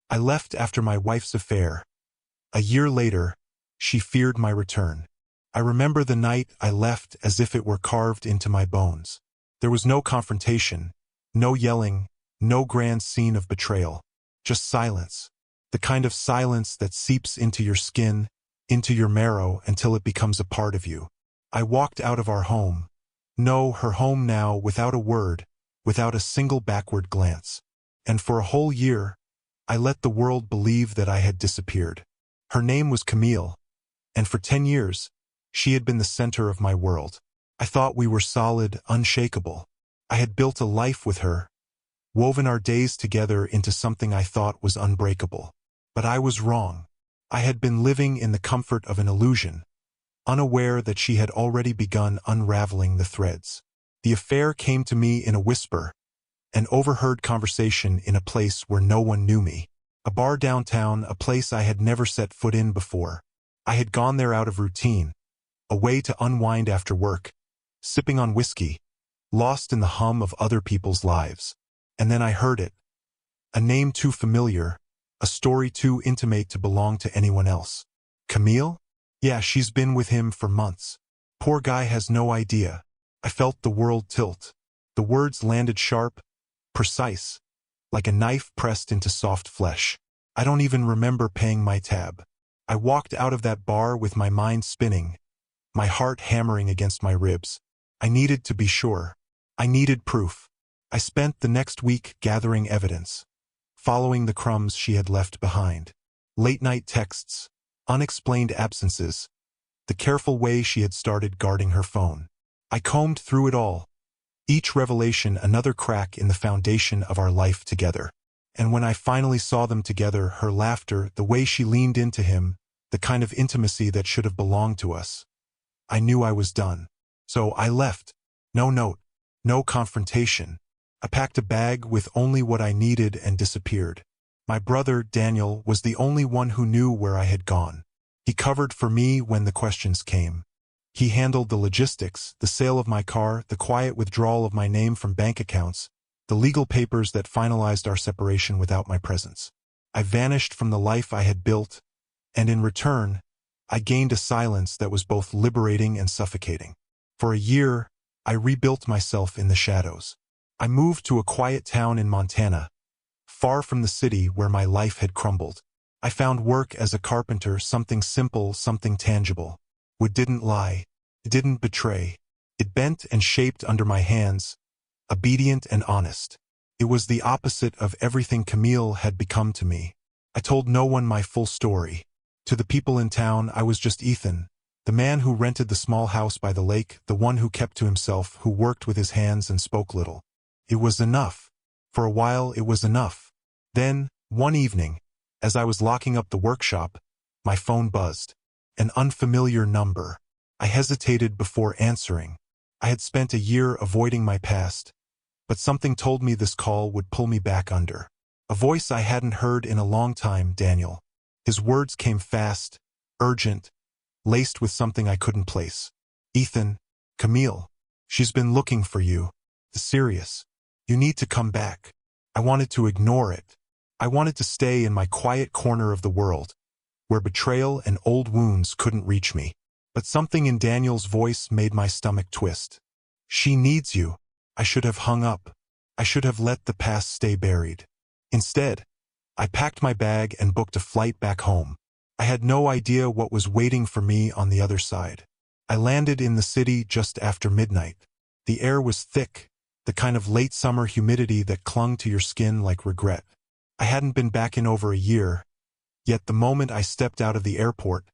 I left after my wife's affair. A year later, she feared my return. I remember the night I left as if it were carved into my bones. There was no confrontation, no yelling, no grand scene of betrayal. Just silence. The kind of silence that seeps into your skin, into your marrow until it becomes a part of you. I walked out of our home. No, her home now, without a word, without a single backward glance. And for a whole year, I let the world believe that I had disappeared. Her name was Camille, and for 10 years, she had been the center of my world. I thought we were solid, unshakable. I had built a life with her, woven our days together into something I thought was unbreakable. But I was wrong. I had been living in the comfort of an illusion, unaware that she had already begun unraveling the threads. The affair came to me in a whisper, an overheard conversation in a place where no one knew me. A bar downtown, a place I had never set foot in before. I had gone there out of routine, a way to unwind after work, sipping on whiskey, lost in the hum of other people's lives. And then I heard it. A name too familiar, a story too intimate to belong to anyone else. Camille? Yeah, she's been with him for months. Poor guy has no idea. I felt the world tilt. The words landed sharp, precise, like a knife pressed into soft flesh. I don't even remember paying my tab. I walked out of that bar with my mind spinning, my heart hammering against my ribs. I needed to be sure. I needed proof. I spent the next week gathering evidence, following the crumbs she had left behind. Late-night texts, unexplained absences, the careful way she had started guarding her phone. I combed through it all, each revelation another crack in the foundation of our life together. And when I finally saw them together, her laughter, the way she leaned into him, the kind of intimacy that should have belonged to us, I knew I was done. So I left. No note, no confrontation. I packed a bag with only what I needed and disappeared. My brother, Daniel, was the only one who knew where I had gone. He covered for me when the questions came. He handled the logistics, the sale of my car, the quiet withdrawal of my name from bank accounts, the legal papers that finalized our separation without my presence. I vanished from the life I had built, and in return, I gained a silence that was both liberating and suffocating. For a year, I rebuilt myself in the shadows. I moved to a quiet town in Montana, far from the city where my life had crumbled. I found work as a carpenter, something simple, something tangible. Wood didn't lie. It didn't betray. It bent and shaped under my hands, obedient and honest. It was the opposite of everything Camille had become to me. I told no one my full story. To the people in town, I was just Ethan, the man who rented the small house by the lake, the one who kept to himself, who worked with his hands and spoke little. It was enough. For a while, it was enough. Then, one evening, as I was locking up the workshop, my phone buzzed. An unfamiliar number. I hesitated before answering. I had spent a year avoiding my past, but something told me this call would pull me back under. A voice I hadn't heard in a long time, Daniel. His words came fast, urgent, laced with something I couldn't place. Ethan, Camille, she's been looking for you. Serious. You need to come back. I wanted to ignore it. I wanted to stay in my quiet corner of the world, where betrayal and old wounds couldn't reach me. But something in Daniel's voice made my stomach twist. She needs you. I should have hung up. I should have let the past stay buried. Instead, I packed my bag and booked a flight back home. I had no idea what was waiting for me on the other side. I landed in the city just after midnight. The air was thick, the kind of late summer humidity that clung to your skin like regret. I hadn't been back in over a year, yet the moment I stepped out of the airport,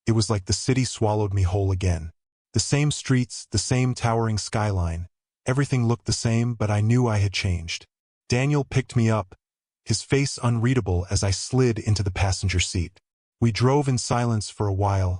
it was like the city swallowed me whole again. The same streets, the same towering skyline. Everything looked the same, but I knew I had changed. Daniel picked me up, his face unreadable as I slid into the passenger seat. We drove in silence for a while,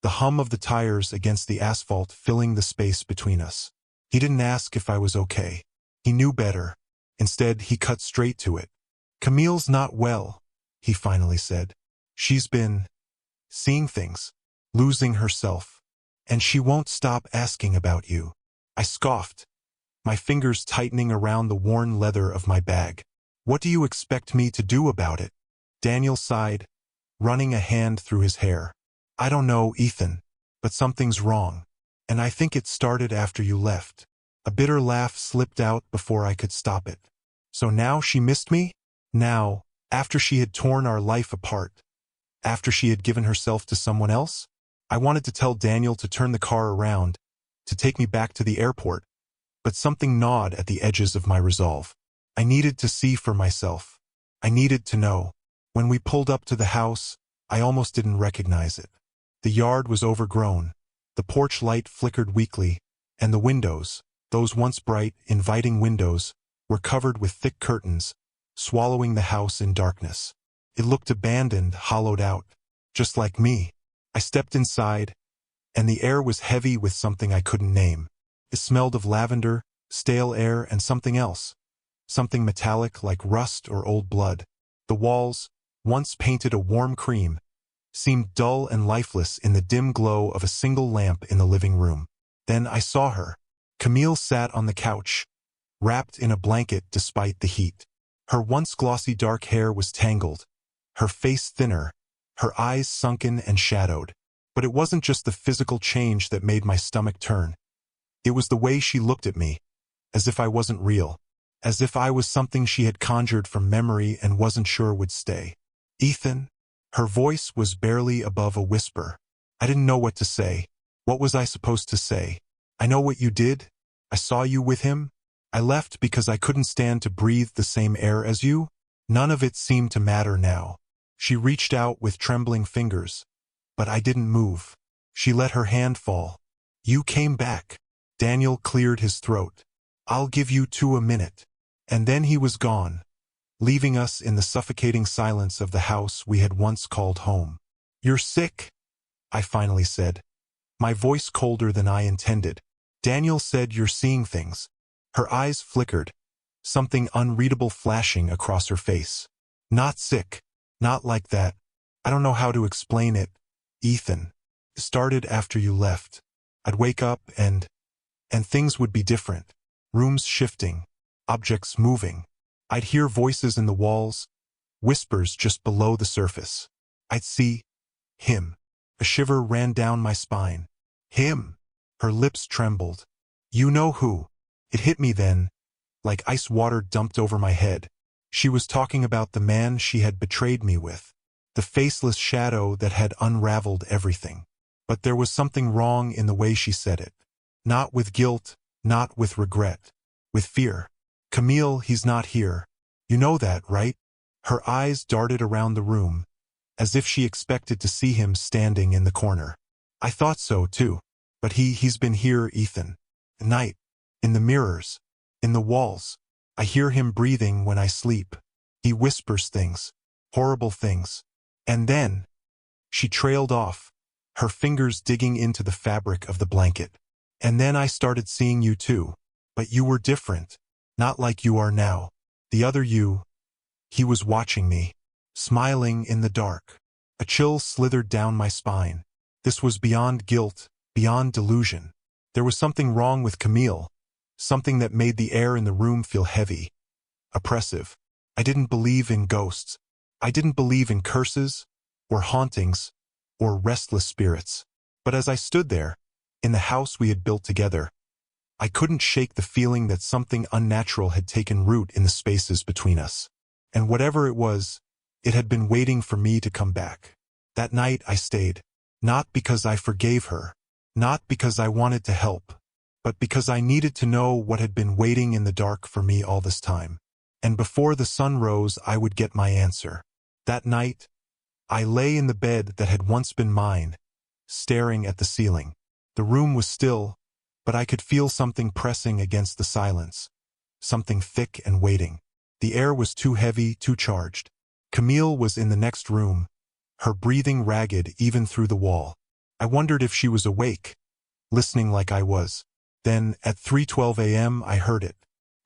the hum of the tires against the asphalt filling the space between us. He didn't ask if I was okay. He knew better. Instead, he cut straight to it. Camille's not well, he finally said. She's been seeing things, losing herself, and she won't stop asking about you. I scoffed, my fingers tightening around the worn leather of my bag. What do you expect me to do about it? Daniel sighed, running a hand through his hair. I don't know, Ethan, but something's wrong. And I think it started after you left. A bitter laugh slipped out before I could stop it. So now she missed me? Now, after she had torn our life apart? After she had given herself to someone else? I wanted to tell Daniel to turn the car around, to take me back to the airport, but something gnawed at the edges of my resolve. I needed to see for myself. I needed to know. When we pulled up to the house, I almost didn't recognize it. The yard was overgrown. The porch light flickered weakly, and the windows, those once bright, inviting windows, were covered with thick curtains, swallowing the house in darkness. It looked abandoned, hollowed out, just like me. I stepped inside, and the air was heavy with something I couldn't name. It smelled of lavender, stale air, and something else. Something metallic like rust or old blood. The walls, once painted a warm cream, seemed dull and lifeless in the dim glow of a single lamp in the living room. Then I saw her. Camille sat on the couch, wrapped in a blanket despite the heat. Her once glossy dark hair was tangled, her face thinner, her eyes sunken and shadowed. But it wasn't just the physical change that made my stomach turn. It was the way she looked at me, as if I wasn't real, as if I was something she had conjured from memory and wasn't sure would stay. Ethan? Her voice was barely above a whisper. I didn't know what to say. What was I supposed to say? I know what you did. I saw you with him. I left because I couldn't stand to breathe the same air as you. None of it seemed to matter now. She reached out with trembling fingers, but I didn't move. She let her hand fall. You came back. Daniel cleared his throat. I'll give you 2 minutes. And then he was gone, leaving us in the suffocating silence of the house we had once called home. You're sick, I finally said, my voice colder than I intended. Daniel said you're seeing things. Her eyes flickered, something unreadable flashing across her face. Not sick. Not like that. I don't know how to explain it, Ethan. It started after you left. I'd wake up and things would be different. Rooms shifting, objects moving. I'd hear voices in the walls, whispers just below the surface. I'd see him. A shiver ran down my spine. Him. Her lips trembled. You know who. It hit me then, like ice water dumped over my head. She was talking about the man she had betrayed me with, the faceless shadow that had unraveled everything. But there was something wrong in the way she said it. Not with guilt, not with regret, with fear. Camille, he's not here. You know that, right? Her eyes darted around the room, as if she expected to see him standing in the corner. I thought so, too. But he's been here, Ethan. At night. In the mirrors. In the walls. I hear him breathing when I sleep. He whispers things. Horrible things. And then she trailed off, her fingers digging into the fabric of the blanket. And then I started seeing you too. But you were different. Not like you are now. The other you. He was watching me, smiling in the dark. A chill slithered down my spine. This was beyond guilt, beyond delusion. There was something wrong with Camille, something that made the air in the room feel heavy, oppressive. I didn't believe in ghosts. I didn't believe in curses, or hauntings, or restless spirits. But as I stood there, in the house we had built together, I couldn't shake the feeling that something unnatural had taken root in the spaces between us. And whatever it was, it had been waiting for me to come back. That night I stayed, not because I forgave her, not because I wanted to help, but because I needed to know what had been waiting in the dark for me all this time. And before the sun rose, I would get my answer. That night, I lay in the bed that had once been mine, staring at the ceiling. The room was still, but I could feel something pressing against the silence, something thick and waiting. The air was too heavy, too charged. Camille was in the next room, her breathing ragged even through the wall. I wondered if she was awake, listening like I was. Then, at 3:12 a.m., I heard it.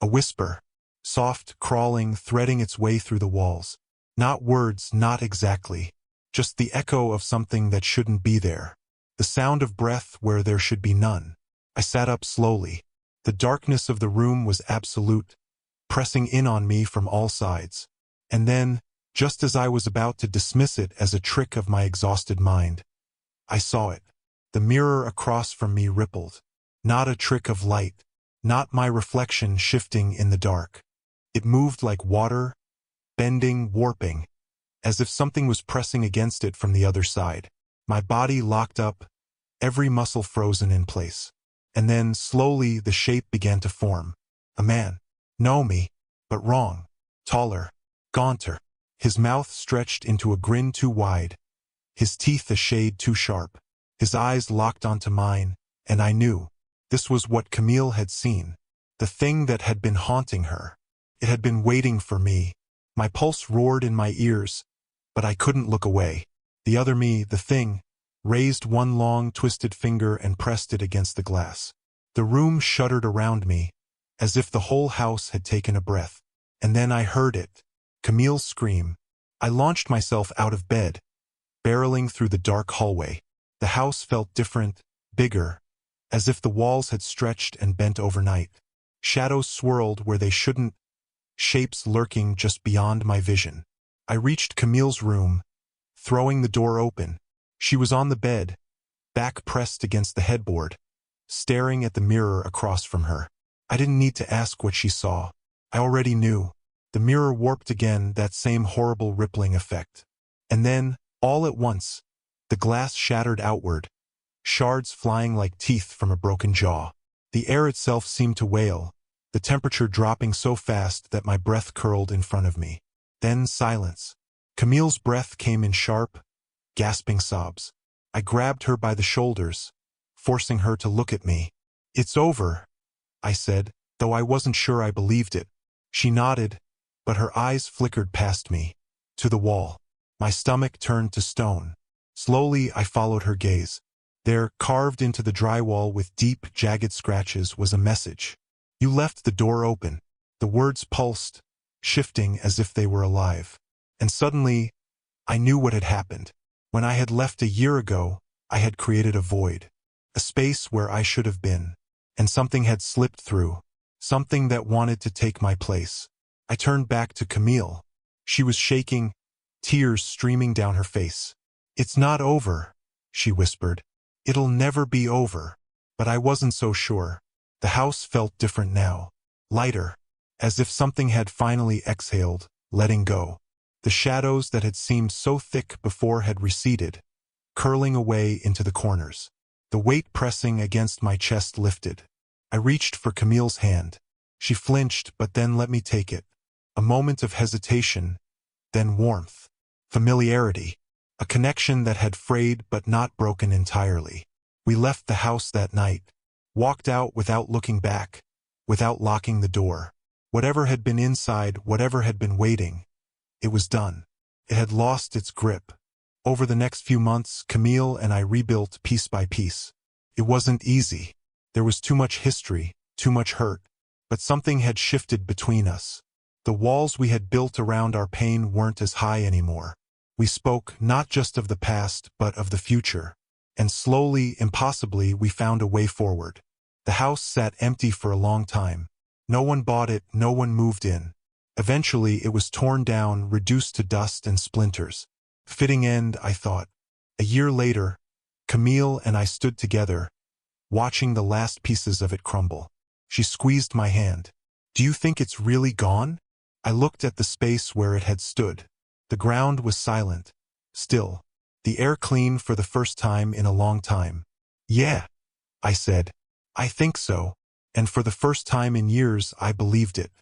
A whisper, soft, crawling, threading its way through the walls. Not words, not exactly. Just the echo of something that shouldn't be there. The sound of breath where there should be none. I sat up slowly. The darkness of the room was absolute, pressing in on me from all sides. And then, Just as I was about to dismiss it as a trick of my exhausted mind, I saw it. The mirror across from me rippled. Not a trick of light. Not my reflection shifting in the dark. It moved like water, bending, warping, as if something was pressing against it from the other side. My body locked up, every muscle frozen in place. And then, slowly, the shape began to form. A man. No me, but wrong. Taller. Gaunter. His mouth stretched into a grin too wide. His teeth a shade too sharp. His eyes locked onto mine, and I knew. This was what Camille had seen. The thing that had been haunting her. It had been waiting for me. My pulse roared in my ears, but I couldn't look away. The other me, the thing, raised one long, twisted finger and pressed it against the glass. The room shuddered around me, as if the whole house had taken a breath. And then I heard it. Camille's scream. I launched myself out of bed, barreling through the dark hallway. The house felt different, bigger, as if the walls had stretched and bent overnight. Shadows swirled where they shouldn't, shapes lurking just beyond my vision. I reached Camille's room, throwing the door open. She was on the bed, back pressed against the headboard, staring at the mirror across from her. I didn't need to ask what she saw. I already knew. The mirror warped again, that same horrible rippling effect. And then, all at once, the glass shattered outward, shards flying like teeth from a broken jaw. The air itself seemed to wail, the temperature dropping so fast that my breath curled in front of me. Then silence. Camille's breath came in sharp, gasping sobs. I grabbed her by the shoulders, forcing her to look at me. "It's over," I said, though I wasn't sure I believed it. She nodded, but her eyes flickered past me, to the wall. My stomach turned to stone. Slowly, I followed her gaze. There, carved into the drywall with deep, jagged scratches, was a message. "You left the door open." The words pulsed, shifting as if they were alive. And suddenly, I knew what had happened. When I had left a year ago, I had created a void. A space where I should have been. And something had slipped through. Something that wanted to take my place. I turned back to Camille. She was shaking, tears streaming down her face. "It's not over," she whispered. "It'll never be over." But I wasn't so sure. The house felt different now. Lighter. As if something had finally exhaled, letting go. The shadows that had seemed so thick before had receded, curling away into the corners. The weight pressing against my chest lifted. I reached for Camille's hand. She flinched, but then let me take it. A moment of hesitation, then warmth. Familiarity. A connection that had frayed but not broken entirely. We left the house that night. Walked out without looking back, without locking the door. Whatever had been inside, whatever had been waiting, it was done. It had lost its grip. Over the next few months, Camille and I rebuilt piece by piece. It wasn't easy. There was too much history, too much hurt. But something had shifted between us. The walls we had built around our pain weren't as high anymore. We spoke not just of the past, but of the future. And slowly, impossibly, we found a way forward. The house sat empty for a long time. No one bought it, no one moved in. Eventually, it was torn down, reduced to dust and splinters. Fitting end, I thought. A year later, Camille and I stood together, watching the last pieces of it crumble. She squeezed my hand. "Do you think it's really gone?" I looked at the space where it had stood. The ground was silent, still. The air clean for the first time in a long time. "Yeah," I said. "I think so." And for the first time in years, I believed it.